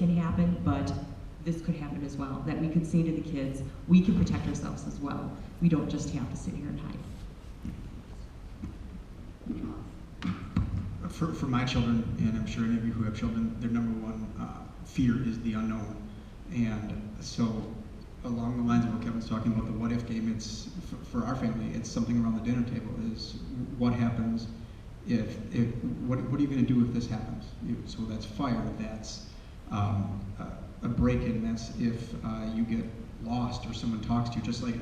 can happen, but this could happen as well. That we could say to the kids, we can protect ourselves as well. We don't just have to sit here and hide. For my children, and I'm sure any of you who have children, their number one fear is the unknown. And so along the lines of what Kevin's talking about, the what if game, it's for our family, it's something around the dinner table is what happens if what are you going to do if this happens? So that's fire, that's a break-in, that's if you get lost or someone talks to you, just like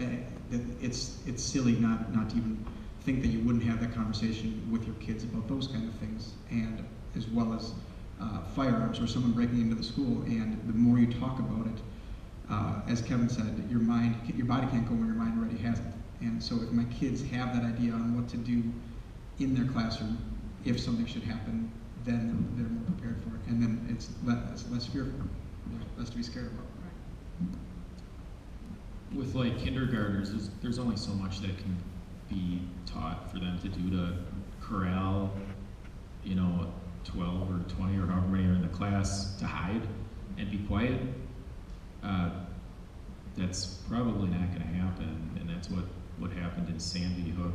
it's silly not to even think that you wouldn't have that conversation with your kids about those kind of things, and as well as firearms or someone breaking into the school. And the more you talk about it, as Kevin said, your body can't go where your mind already hasn't. And so if my kids have that idea on what to do in their classroom, if something should happen, then they're more prepared for it, and then it's less fearful, less to be scared about. With like kindergartners, there's only so much that can be taught for them to do to corral, 12 or 20 or however many are in the class to hide and be quiet. That's probably not going to happen, and that's what happened in Sandy Hook,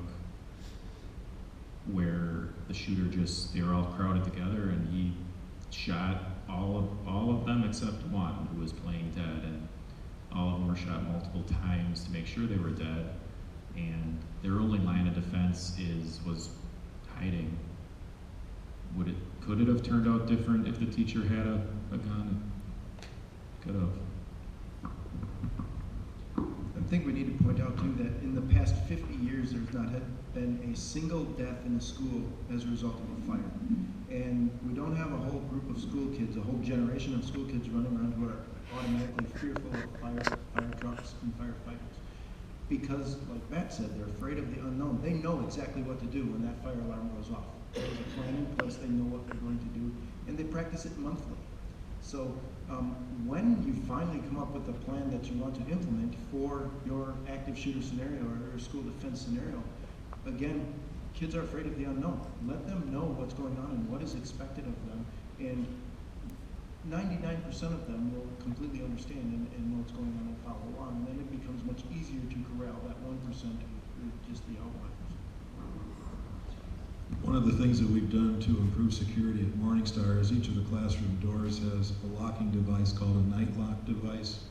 where the shooter they were all crowded together and he shot all of them except one who was playing dead, and all of them were shot multiple times to make sure they were dead, and their only line of defense was hiding. Could it have turned out different if the teacher had a gun? Could have. I think we need to point out too that in the past 50 years there's not been a single death in a school as a result of a fire. And we don't have a whole group of school kids, a whole generation of school kids running around who are automatically fearful of fire trucks and firefighters. Because, like Matt said, they're afraid of the unknown. They know exactly what to do when that fire alarm goes off. There's a plan in place, they know what they're going to do, and they practice it monthly. So when you finally come up with a plan that you want to implement for your active shooter scenario or your school defense scenario, again, kids are afraid of the unknown. Let them know what's going on and what is expected of them, and 99% of them will completely understand and know what's going on and follow along, and then it becomes much easier to corral that 1% who just the outliers. One of the things that we've done to improve security at Morningstar is each of the classroom doors has a locking device called a night lock device.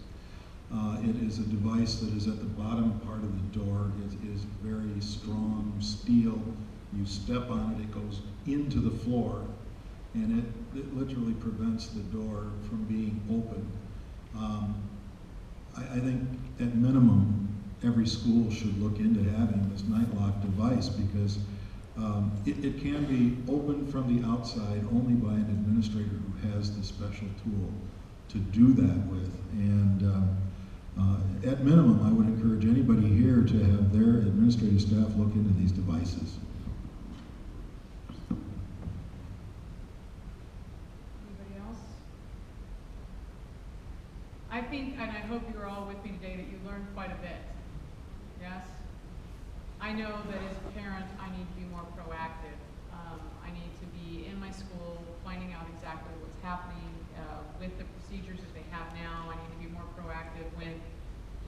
It is a device that is at the bottom part of the door. It is very strong steel. You step on it, it goes into the floor, and it literally prevents the door from being open. I think at minimum, every school should look into having this night lock device, because it can be opened from the outside only by an administrator who has the special tool to do that with. And at minimum, I would encourage anybody here to have their administrative staff look into these devices. Anybody else? I think, and I hope you're all with me today, that you learned quite a bit. Yes? I know that as a parent, I need to be more proactive. I need to be in my school, finding out exactly what's happening with the procedures that they have now. I need to be more proactive when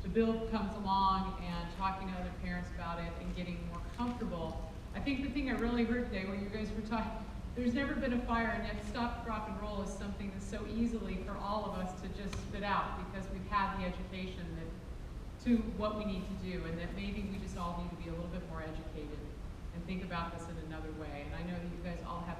the bill comes along and talking to other parents about it and getting more comfortable. I think the thing I really heard today when you guys were talking, there's never been a fire, and yet stop, drop, and roll is something that's so easily for all of us to just spit out because we've had the education to what we need to do, and that maybe we just all need to be a little bit more educated and think about this in another way. And I know that you guys all have